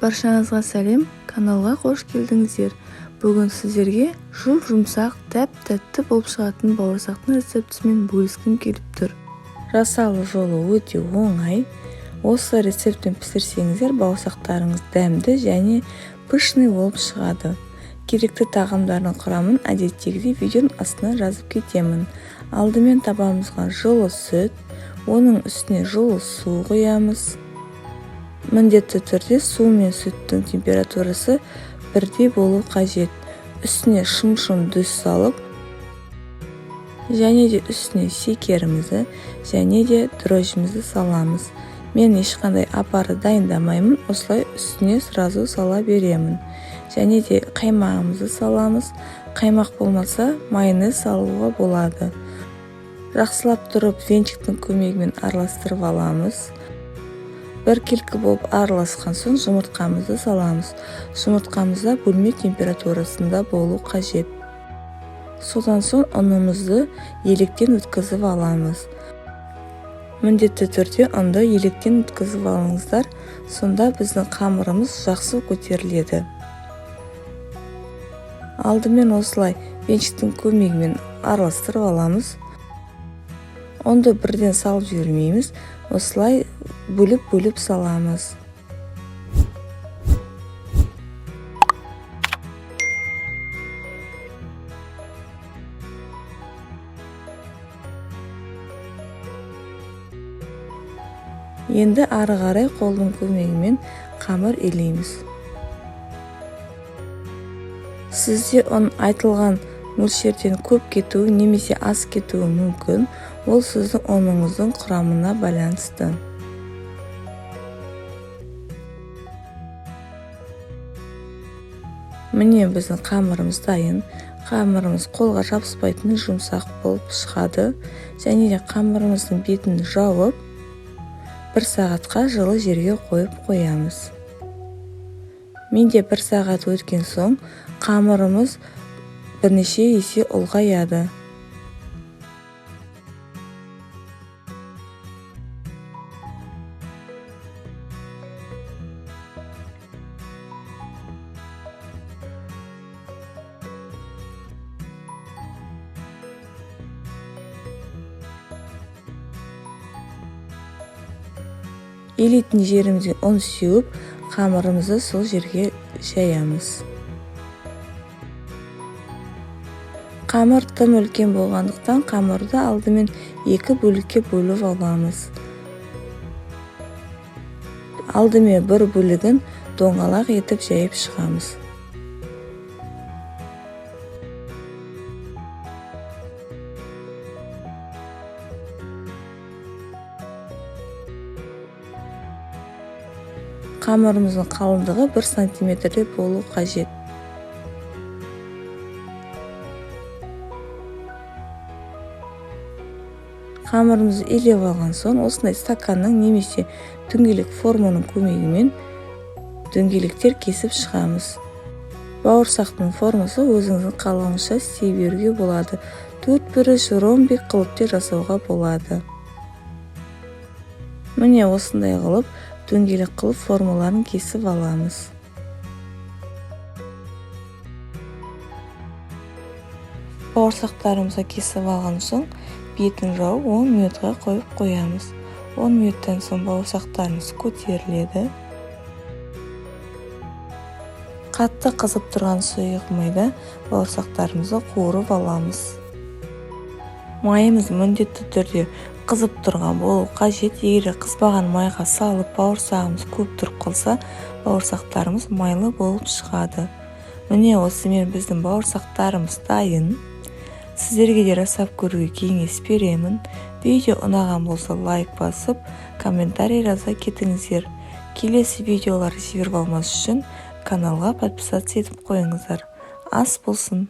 Баршаңызға сәлем, каналға қош келдіңіздер. Бүгін сіздерге жұмсақ, тәп-тәтті болып шығатын бауырсақтың рецептісімен бөліскім келіп тұр. Жасалу жолы өте оңай. Осы рецептпен пісірсеңіздер, бауырсақтарыңыз дәмді және пышный болып шығады. Керекті тағамдардың құрамын әдеттегідей видеоның астына жазып кетемін. Алдымен табамызға жылы сүт, оның үстіне жылы су құямыз. Міндетті түрде су мен сүттің температурасы бірдей болу қажет. Үстіне шым-шым тұз салып, және де үстіне шекерімізді және де дрожжімізді саламыз. Мен ешқандай апарды дайындамаймын, осылай үстіне сразу сала беремін. Және де қаймағымызды саламыз. Қаймақ болмаса, майонез салуға болады. Жақсылап тұрып, венчиктің көмегімен араластырып аламыз. Біркелкі болып араласқан соң жұмыртқамызды саламыз. Жұмыртқамызда бөлме температурасында болу қажет. Содан соң ұнымызды електен өткізіп аламыз. Міндетті түрде ұнды електен өткізіп алыңыздар, сонда біздің қамырымыз жақсы көтеріледі. Алдымен осылай венчиктің көмегімен араластырып аламыз. Ұнды бірден салып жібермейміз, осылай бөліп саламыз. Енді ары қарай қолдың көмегімен қамыр илейміз. Сізде ұн айтылған мөлшерден көп кетуі немесе аз кетуі мүмкін. Ол сіздің ұныңыздың құрамына байланысты. Міне біздің қамырымыз дайын. Қамырымыз қолға жабыспайтын жұмсақ болып шығады. Және де қамырымыздың бетін жауып, 1 сағатқа жылы жерге қойып қоямыз. Менде 1 сағат өткен соң қамырымыз бірнеше есе ұлғаяды. Елейтін жерімізде ұн сеуіп, қамырымызды сол жерге жаямыз. Қамыр тым үлкен болғандықтан қамырды алдымен 2 бөлікке бөліп аламыз. Алдымен бір бөлігін доңғалақ етіп жайып шығамыз. Қамырымыздың қалыңдығы 1 сантиметрде болу қажет. Қамырымызды илеп алған соң, осындай стаканның немесе дөңгелек форманың көмегімен дөңгелектер кесіп шығамыз. Бауырсақтың формасы өзіңіздің қалауыңызша істей беруге болады. 4 бұрыш ромбик қылып те жасауға болады. Міне осындай қылып дөңгелек қылып формаларын кесіп аламыз. Бауырсақтарымызды кесіп алған соң, бетін жауып 10 минутқа қойып қоямыз. 10 минуттан соң бауырсақтарымыз көтеріледі. Қатты қызып тұрған сұйық майда бауырсақтарымызды қуырып аламыз. Майымыз міндетті түрде қызып тұрған болу қажет. Егер қызбаған майға салып бауырсағымыз көп тұрып қалса, бауырсақтарымыз майлы болып шығады. Міне осымен біздің бауырсақтарымыз дайын. Сіздерге де жасап көруге кеңес беремін. Видео ұнаған болса лайк басып, комментарий жаза кетіңіздер. Келесі видеоларды жіберіп алмас үшін каналға подписаться етіп қойыңыздар. Ас болсын!